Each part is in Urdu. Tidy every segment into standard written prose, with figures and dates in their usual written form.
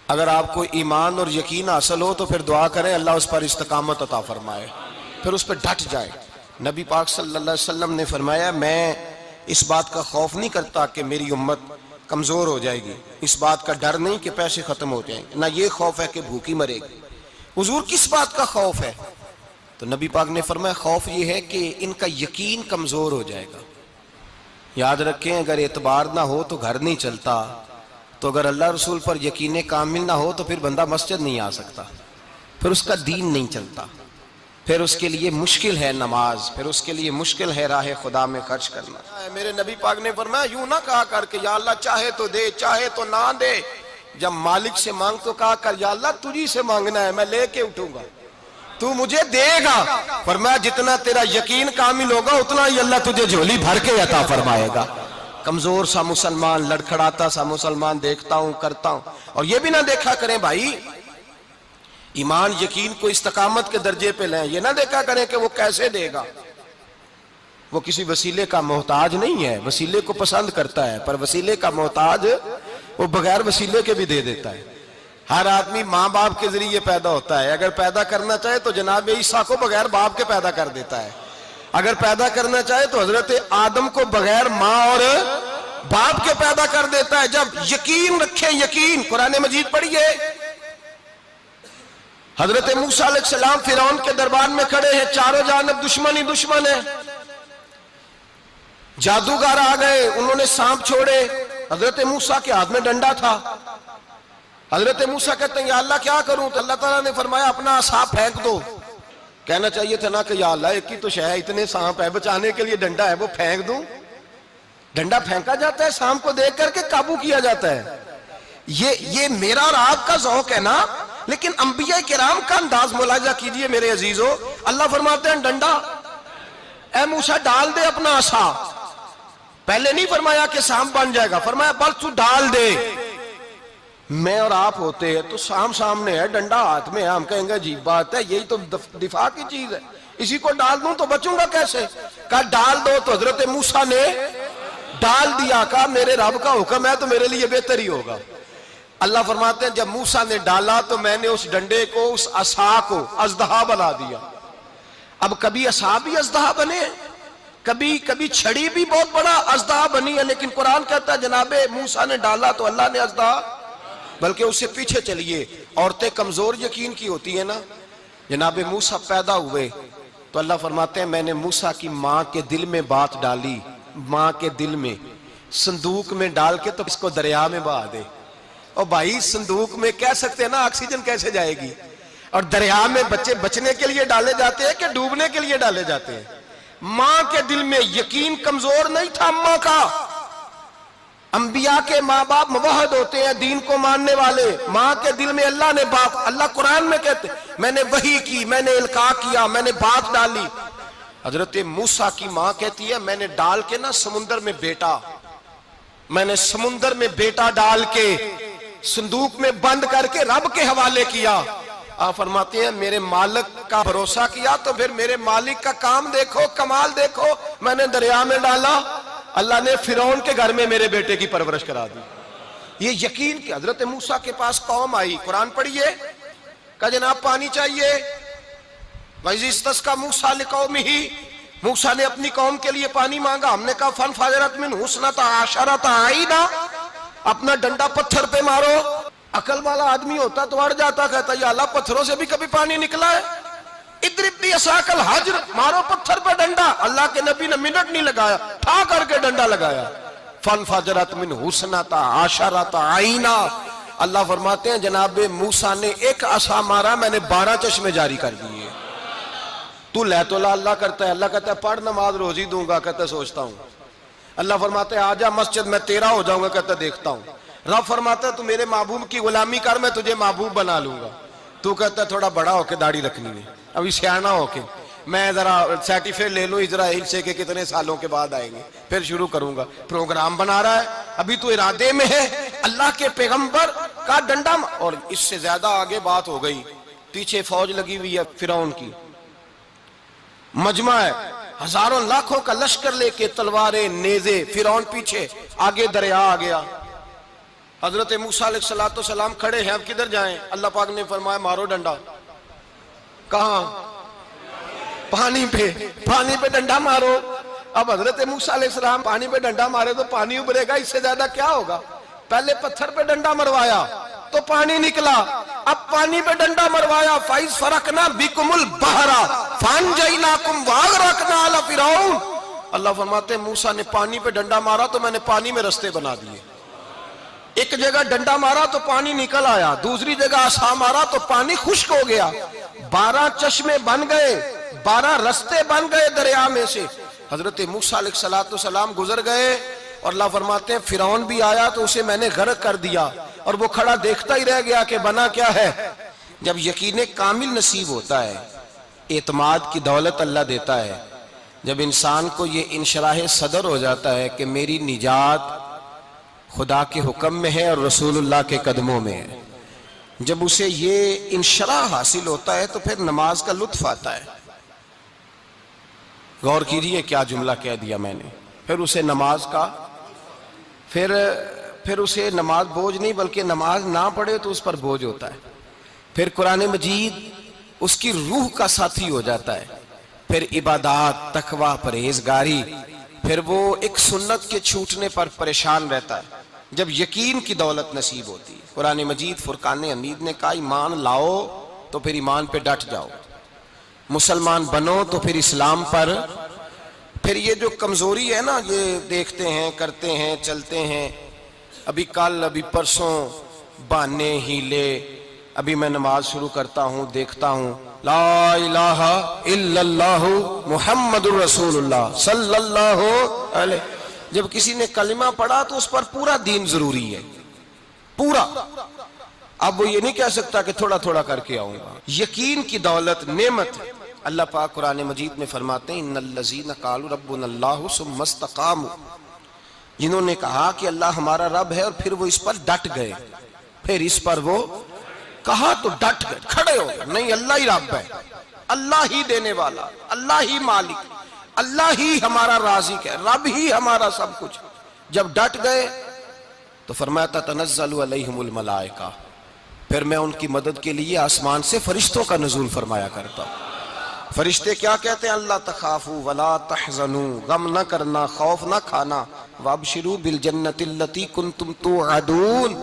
اگر آپ کو ایمان اور یقین حاصل ہو تو پھر دعا کریں اللہ اس پر استقامت عطا فرمائے، پھر اس پہ ڈٹ جائے۔ نبی پاک صلی اللہ علیہ وسلم نے فرمایا میں اس بات کا خوف نہیں کرتا کہ میری امت کمزور ہو جائے گی، اس بات کا ڈر نہیں کہ پیسے ختم ہو جائیں گے، نہ یہ خوف ہے کہ بھوکی مرے گی۔ حضور کس بات کا خوف ہے؟ تو نبی پاک نے فرمایا خوف یہ ہے کہ ان کا یقین کمزور ہو جائے گا۔ یاد رکھیں اگر اعتبار نہ ہو تو گھر نہیں چلتا، تو اگر اللہ رسول پر یقین کامل نہ ہو تو پھر بندہ مسجد نہیں آ سکتا، پھر اس کا دین نہیں چلتا، پھر اس کے لیے مشکل ہے نماز، پھر اس کے لیے مشکل ہے راہ خدا میں خرچ کرنا۔ میرے نبی پاک نے فرمایا یوں نہ کہا کر کہ یا اللہ چاہے تو دے چاہے تو نہ دے، جب مالک سے مانگ تو کہا کر یا اللہ تجھی سے مانگنا ہے، میں لے کے اٹھوں گا، تو مجھے دے گا۔ فرمایا جتنا تیرا یقین کامل ہوگا اتنا ہی اللہ تجھے جھولی بھر کے عطا فرمائے گا۔ کمزور سا مسلمان، لڑکھڑاتا سا مسلمان دیکھتا ہوں کرتا ہوں، اور یہ بھی نہ دیکھا کریں بھائی ایمان یقین کو استقامت کے درجے پہ لیں، یہ نہ دیکھا کریں کہ وہ کیسے دے گا، وہ کسی وسیلے کا محتاج نہیں ہے، وسیلے کو پسند کرتا ہے، پر وسیلے کا محتاج وہ بغیر وسیلے کے بھی دے دیتا ہے۔ ہر آدمی ماں باپ کے ذریعے پیدا ہوتا ہے، اگر پیدا کرنا چاہے تو جناب عیسیٰ کو بغیر باپ کے پیدا کر دیتا ہے، اگر پیدا کرنا چاہے تو حضرت آدم کو بغیر ماں اور باپ کے پیدا کر دیتا ہے۔ جب یقین رکھیں، یقین قرآن مجید پڑھیے، حضرت موسیٰ علیہ السلام فرعون کے دربار میں کھڑے ہیں، چاروں جانب دشمن ہی دشمن ہے، جادوگر آ گئے، انہوں نے سانپ چھوڑے، حضرت موسیٰ کے ہاتھ میں ڈنڈا تھا، حضرت موسیٰ کہتے ہیں یا اللہ کیا کروں؟ تو اللہ تعالیٰ نے فرمایا اپنا عصا پھینک دو۔ کہنا چاہیے تھا نا کہ یا اللہ ایک ہی تو شے ہے، اتنے سانپ ہے، بچانے کے لیے ڈنڈا ہے وہ پھینک دوں؟ ڈنڈا پھینکا جاتا ہے، سانپ کو دیکھ کر کے قابو کیا جاتا ہے۔ یہ میرا اور آپ کا ذوق ہے نا، لیکن انبیاء کرام کا انداز ملاحظہ کیجئے میرے عزیزو۔ اللہ فرماتے ہیں ڈنڈا اے موسیٰ ڈال دے اپنا عصا، پہلے نہیں فرمایا کہ سانپ بن جائے گا، فرمایا بس تو ڈال دے۔ میں اور آپ ہوتے ہیں تو سام سامنے ہے، ڈنڈا ہاتھ میں ہے، ہم کہیں گے عجیب بات ہے، یہی تو دفاع کی چیز ہے، اسی کو ڈال دوں تو بچوں گا کیسے؟ کہا ڈال دو، تو حضرت موسیٰ نے ڈال دیا، کہا میرے رب کا حکم ہے تو میرے لیے بہتر ہی ہوگا۔ اللہ فرماتے ہیں جب موسیٰ نے ڈالا تو میں نے اس ڈنڈے کو، اس عصا کو اژدہا بنا دیا۔ اب کبھی عصا بھی اژدہا بنے، کبھی چھڑی بھی بہت بڑا اژدہا بنی ہے، لیکن قرآن کہتا ہے جناب موسیٰ نے ڈالا تو اللہ نے اژدہا، بلکہ اس سے پیچھے چلیے، عورتیں کمزور یقین کی ہوتی ہیں نا، جناب موسیٰ پیدا ہوئے تو اللہ فرماتے ہیں میں نے موسیٰ کی ماں کے دل میں بات ڈالی، ماں کے دل میں صندوق میں ڈال کے تو اس کو دریا میں بہا دے۔ اور بھائی صندوق میں کہہ سکتے ہیں نا آکسیجن کیسے جائے گی، اور دریا میں بچے بچنے کے لیے ڈالے جاتے ہیں کہ ڈوبنے کے لیے ڈالے جاتے ہیں؟ ماں کے دل میں یقین کمزور نہیں تھا ماں کا۔ انبیاء کے ماں باپ موحد ہوتے ہیں، دین کو ماننے والے، ماں کے دل میں اللہ نے باپ، اللہ قرآن میں کہتے میں نے وحی کی، میں نے القاء کیا، میں نے بات ڈالی۔ حضرت موسیٰ کی ماں کہتی ہے میں نے ڈال کے نا سمندر میں بیٹا، میں نے سمندر میں بیٹا ڈال کے صندوق میں بند کر کے رب کے حوالے کیا۔ آپ فرماتے ہیں میرے مالک کا بھروسہ کیا تو پھر میرے مالک کا کام دیکھو، کمال دیکھو، میں نے دریا میں ڈالا، اللہ نے فرعون کے گھر میں میرے بیٹے کی پرورش کرا دی۔ یہ یقین کہ حضرت موسیٰ کے پاس قوم آئی، قرآن پڑھیے، کہا جناب پانی چاہیے، وَإِذِ اسْتَسْقَىٰ مُوسَىٰ لِقَوْمِهِ، موسیٰ نے اپنی قوم کے لیے پانی مانگا، ہم نے کہا فَانْفَجَرَتْ مِنْهُ اثْنَتَا عَشَرَةَ عَيْنًا، اپنا ڈنڈا پتھر پہ مارو۔ عقل والا آدمی ہوتا تو اڑ جاتا، کہتا یا اللہ پتھروں سے بھی کبھی پانی نکلا ہے؟ اضرب بعصاک الحجر، مارو پتھر پہ ڈنڈا۔ اللہ کے نبی نے منٹ نہیں لگایا، ٹھا کر کے ڈنڈا لگایا، فَانْفَجَرَتْ مِنْهُ اثْنَتَا عَشَرَةَ عَيْنًا۔ اللہ فرماتے ہیں جناب موسیٰ نے ایک عصا مارا، میں نے 12 چشمے جاری کر دیے۔ تو لے تو لا اللہ کرتا ہے، اللہ کہتا ہے پڑھ نماز روزی دوں گا، کہتا ہے سوچتا ہوں۔ اللہ فرماتا ہے آجا مسجد میں تیرا ہو جاؤں گا، کہتا ہے دیکھتا ہوں۔ رب فرماتا ہے تو میرے محبوب کی غلامی کر، میں تجھے محبوب بنا لوں گا۔ تو کہتا ہے تھوڑا بڑا ہو کے داڑھی رکھنی ہے، ابھی سیانا ہو کے میں ذرا سرٹیفکیٹ لے لوں اسرائیل سے کہ کتنے سالوں کے بعد آئیں گے، پھر شروع کروں گا۔ پروگرام بنا رہا ہے، ابھی تو ارادے میں ہے۔ اللہ کے پیغمبر کا ڈنڈا، اور اس سے زیادہ آگے بات ہو گئی، پیچھے فوج لگی ہوئی ہے فرعون کی، مجمع ہے، ہزاروں لاکھوں کا لشکر لے کے، تلواریں نیزے، فرعون پیچھے، آگے دریا آ گیا۔ حضرت موسیٰ علیہ السلام کھڑے ہیں، اب کدھر جائیں؟ اللہ پاک نے فرمایا مارو ڈنڈا۔ کہاں؟ پانی پہ ڈنڈا مارو۔ اب حضرت موسیٰ علیہ السلام پانی پہ ڈنڈا مارے تو پانی ابھرے گا، اس سے زیادہ کیا ہوگا؟ پہلے پتھر پہ ڈنڈا مروایا تو پانی نکلا، اب پانی پہ ڈنڈا مروایا، فَإِذْ فَرَقْنَا بِكُمُ الْبَحْرَ فَأَنْجَيْنَاكُمْ وَأَغْرَقْنَا آلَ فِرْعَوْنَ۔ اللہ فرماتے ہیں موسیٰ نے پانی پہ ڈنڈا مارا تو میں نے پانی میں رستے بنا دیے۔ ایک جگہ ڈنڈا مارا تو پانی نکل آیا، دوسری جگہ عصا مارا تو پانی خشک ہو گیا، 12 چشمے بن گئے، 12 رستے بن گئے دریا میں سے۔ حضرت موسیٰ علیہ السلام گزر گئے اور اللہ فرماتے ہیں فرعون بھی آیا تو اسے میں نے غرق کر دیا، اور وہ کھڑا دیکھتا ہی رہ گیا کہ بنا کیا ہے۔ جب یقین کامل نصیب ہوتا ہے، اعتماد کی دولت اللہ دیتا ہے، جب انسان کو یہ انشراح صدر ہو جاتا ہے کہ میری نجات خدا کے حکم میں ہے اور رسول اللہ کے قدموں میں ہے، جب اسے یہ انشراح حاصل ہوتا ہے تو پھر نماز کا لطف آتا ہے۔ غور کیجئے کیا جملہ کہہ دیا میں نے۔ پھر اسے نماز کا پھر اسے نماز بوجھ نہیں، بلکہ نماز نہ پڑھے تو اس پر بوجھ ہوتا ہے۔ پھر قرآن مجید اس کی روح کا ساتھی ہو جاتا ہے، پھر عبادات، تقوی، پرہیزگاری، پھر وہ ایک سنت کے چھوٹنے پر پریشان رہتا ہے جب یقین کی دولت نصیب ہوتی ہے۔ قرآن مجید فرقان حمید نے کہا ایمان لاؤ تو پھر ایمان پہ ڈٹ جاؤ، مسلمان بنو تو پھر اسلام پر۔ پھر یہ جو کمزوری ہے نا، یہ دیکھتے ہیں، کرتے ہیں، چلتے ہیں، ابھی کل ابھی پرسوں بہانے ہیلے، ابھی میں نماز شروع کرتا ہوں دیکھتا ہوں لا الہ الا اللہ محمد الرسول اللہ صلی اللہ علیہ۔ جب کسی نے کلمہ پڑھا تو اس پر پورا دین ضروری ہے، پورا۔ اب وہ یہ نہیں کہہ سکتا کہ تھوڑا تھوڑا کر کے آؤں گا۔ یقین کی دولت نعمت ہے۔ اللہ پاک قرآن مجید میں فرماتے ہیں ان الذین قالوا ربنا اللہ ثم استقاموا، جنہوں نے کہا کہ اللہ ہمارا رب ہے اور پھر وہ اس پر ڈٹ گئے، پھر اس پر وہ کہا تو ڈٹ گئے، کھڑے ہو گئے، نہیں اللہ ہی رب ہے، اللہ ہی دینے والا، اللہ ہی مالک، اللہ ہی ہمارا رازق ہے، رب ہی ہمارا سب کچھ۔ جب ڈٹ گئے تو فرمایا تتنزل علیہم الملائکہ، پھر میں ان کی مدد کے لیے آسمان سے فرشتوں کا نزول فرمایا کرتا ہوں۔ فرشتے کیا کہتے ہیں؟ اللہ تخافوا ولا تحزنوا، غم نہ کرنا، خوف نہ کھانا، وابشروا بالجنۃ التی کنتم توعدون،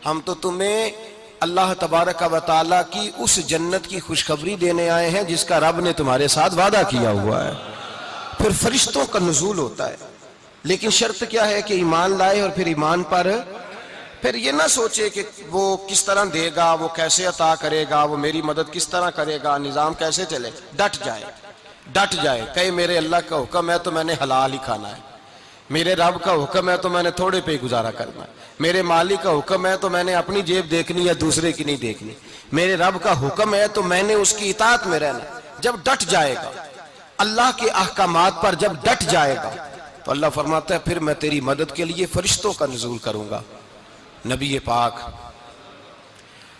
ہم تو تمہیں اللہ تبارک و تعالیٰ کی اس جنت کی خوشخبری دینے آئے ہیں جس کا رب نے تمہارے ساتھ وعدہ کیا ہوا ہے۔ پھر فرشتوں کا نزول ہوتا ہے، لیکن شرط کیا ہے کہ ایمان لائے، اور پھر ایمان پر پھر یہ نہ سوچے کہ وہ کس طرح دے گا، وہ کیسے عطا کرے گا، وہ میری مدد کس طرح کرے گا، نظام کیسے چلے۔ ڈٹ جائے کہے میرے اللہ کا حکم ہے تو میں نے حلال ہی کھانا ہے، میرے رب کا حکم ہے تو میں نے تھوڑے پہ گزارا کرنا ہے، میرے مالک کا حکم ہے تو میں نے اپنی جیب دیکھنی یا دوسرے کی نہیں دیکھنی، میرے رب کا حکم ہے تو میں نے اس کی اطاعت میں رہنا۔ جب ڈٹ جائے گا اللہ کے احکامات پر، جب ڈٹ جائے گا تو اللہ فرماتا ہے پھر میں تیری مدد کے لیے فرشتوں کا نزول کروں گا۔ نبی پاک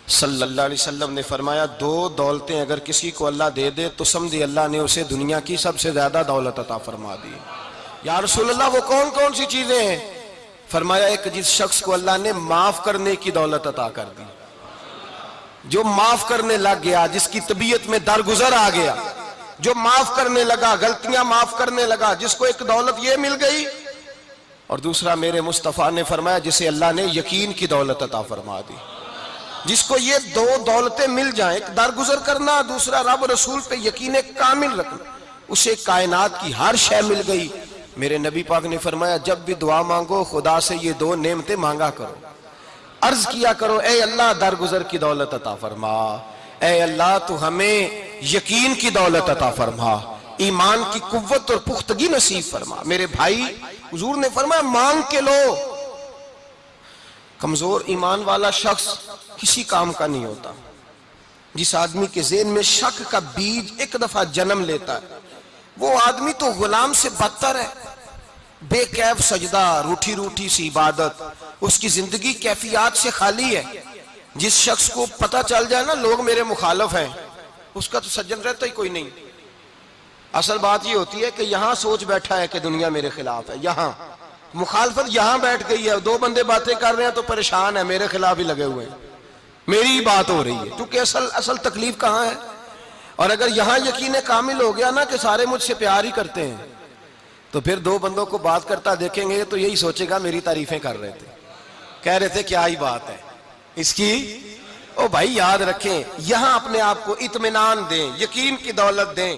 صلی اللہ علیہ وسلم نے فرمایا 2 دولتیں اگر کسی کو اللہ دے دے تو سمجھے اللہ نے اسے دنیا کی سب سے زیادہ دولت عطا فرما دی۔ یا رسول اللہ وہ کون کون سی چیزیں ہیں؟ فرمایا ایک جس شخص کو اللہ نے معاف کرنے کی دولت عطا کر دی، جو معاف کرنے لگ گیا، جس کی طبیعت میں درگزر آ گیا، جو معاف کرنے لگا، غلطیاں معاف کرنے لگا، جس کو ایک دولت یہ مل گئی۔ اور دوسرا میرے مصطفیٰ نے فرمایا جسے اللہ نے یقین کی دولت عطا فرما دی، جس کو یہ 2 دولتیں مل جائیں، ایک درگزر کرنا، دوسرا رب رسول پہ یقین کامل رکھنا، اسے کائنات کی ہر شے مل گئی۔ میرے نبی پاک نے فرمایا جب بھی دعا مانگو خدا سے یہ 2 نعمتیں مانگا کرو، عرض کیا کرو اے اللہ درگزر کی دولت عطا فرما، اے اللہ تو ہمیں یقین کی دولت عطا فرما، ایمان کی قوت اور پختگی نصیب فرما۔ میرے بھائی حضور نے فرمایا مانگ کے لو۔ کمزور ایمان والا شخص کسی کام کا نہیں ہوتا۔ جس آدمی کے ذہن میں شک کا بیج ایک دفعہ جنم لیتا ہے وہ آدمی تو غلام سے بدتر ہے، بے کیف سجدہ، روٹھی روٹھی سی عبادت، اس کی زندگی کیفیات سے خالی ہے۔ جس شخص کو پتہ چل جائے نا لوگ میرے مخالف ہیں، اس کا تو سجن رہتا ہی کوئی نہیں۔ اصل بات یہ ہوتی ہے کہ یہاں سوچ بیٹھا ہے کہ دنیا میرے خلاف ہے، یہاں مخالفت یہاں بیٹھ گئی ہے، دو بندے باتیں کر رہے ہیں تو پریشان ہے، میرے خلاف ہی لگے ہوئے ہیں، میری ہی بات ہو رہی ہے، کیونکہ اصل تکلیف کہاں ہے؟ اور اگر یہاں یقین کامل ہو گیا نا کہ سارے مجھ سے پیار ہی کرتے ہیں، تو پھر دو بندوں کو بات کرتا دیکھیں گے تو یہی سوچے گا میری تعریفیں کر رہے تھے، کہہ رہے تھے کیا ہی بات ہے اس کی۔ او بھائی یاد رکھیں، یہاں اپنے آپ کو اطمینان دیں، یقین کی دولت دیں۔